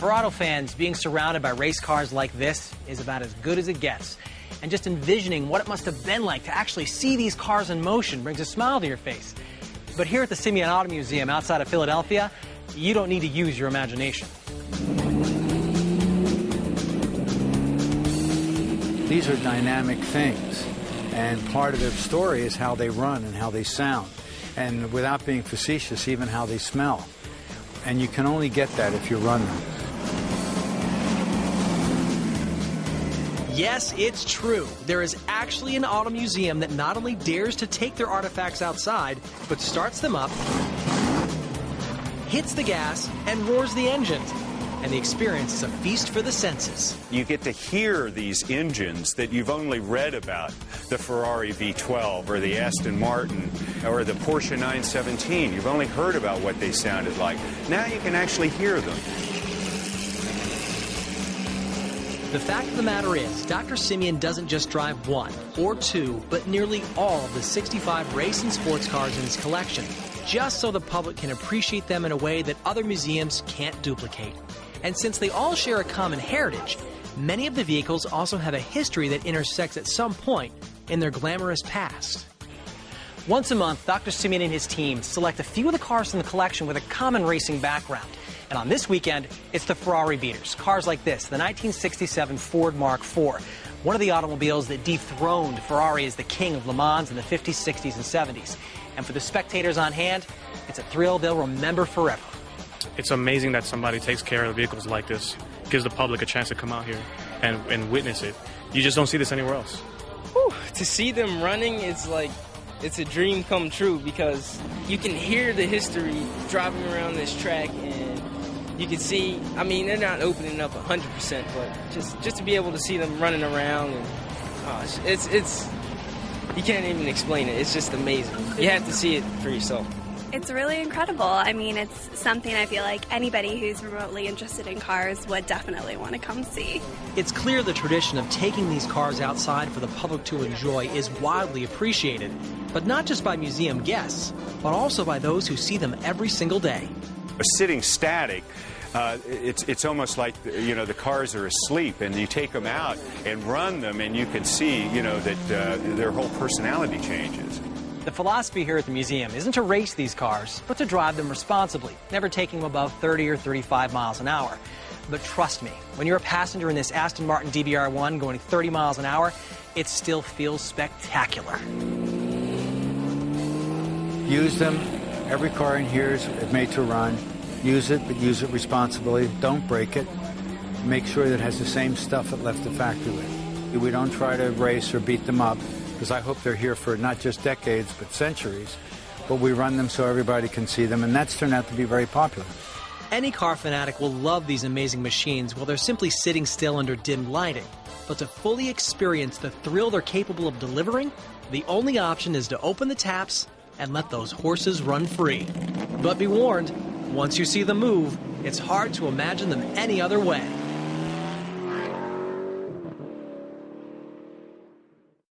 For auto fans, being surrounded by race cars like this is about as good as it gets. And just envisioning what it must have been like to actually see these cars in motion brings a smile to your face. But here at the Simeone Auto Museum outside of Philadelphia, you don't need to use your imagination. These are dynamic things, and part of their story is how they run and how they sound, and without being facetious, even how they smell. And you can only get that if you run them. Yes, it's true. There is actually an auto museum that not only dares to take their artifacts outside, but starts them up, hits the gas, and roars the engines. And the experience is a feast for the senses. You get to hear these engines that you've only read about, the Ferrari V12 or the Aston Martin or the Porsche 917. You've only heard about what they sounded like. Now you can actually hear them. The fact of the matter is, Dr. Simeone doesn't just drive one or two, but nearly all of the 65 race and sports cars in his collection, just so the public can appreciate them in a way that other museums can't duplicate. And since they all share a common heritage, many of the vehicles also have a history that intersects at some point in their glamorous past. Once a month, Dr. Simeone and his team select a few of the cars from the collection with a common racing background. And on this weekend, it's the Ferrari beaters, cars like this, the 1967 Ford Mark IV, one of the automobiles that dethroned Ferrari as the king of Le Mans in the 50s, 60s, and 70s. And for the spectators on hand, it's a thrill they'll remember forever. It's amazing that somebody takes care of vehicles like this, gives the public a chance to come out here and witness it. You just don't see this anywhere else. Whew, to see them running, it's like, it's a dream come true because you can hear the history driving around this track and you can see, I mean, they're not opening up 100%, but just to be able to see them running around, and it's you can't even explain it. It's just amazing. You have to see it for yourself. It's really incredible. I mean, it's something I feel like anybody who's remotely interested in cars would definitely want to come see. It's clear the tradition of taking these cars outside for the public to enjoy is widely appreciated, but not just by museum guests, but also by those who see them every single day. Sitting static, it's almost like, you know, the cars are asleep, and you take them out and run them, and you can see, you know, that their whole personality changes. The philosophy here at the museum isn't to race these cars, but to drive them responsibly, never taking them above 30 or 35 miles an hour. But trust me, when you're a passenger in this Aston Martin DBR1 going 30 miles an hour, it still feels spectacular. Use them. Every car in here is made to run. Use it, but use it responsibly. Don't break it. Make sure that it has the same stuff it left the factory with. We don't try to race or beat them up, because I hope they're here for not just decades, but centuries. But we run them so everybody can see them, and that's turned out to be very popular. Any car fanatic will love these amazing machines while they're simply sitting still under dim lighting. But to fully experience the thrill they're capable of delivering, the only option is to open the taps and let those horses run free. But be warned, once you see them move, it's hard to imagine them any other way.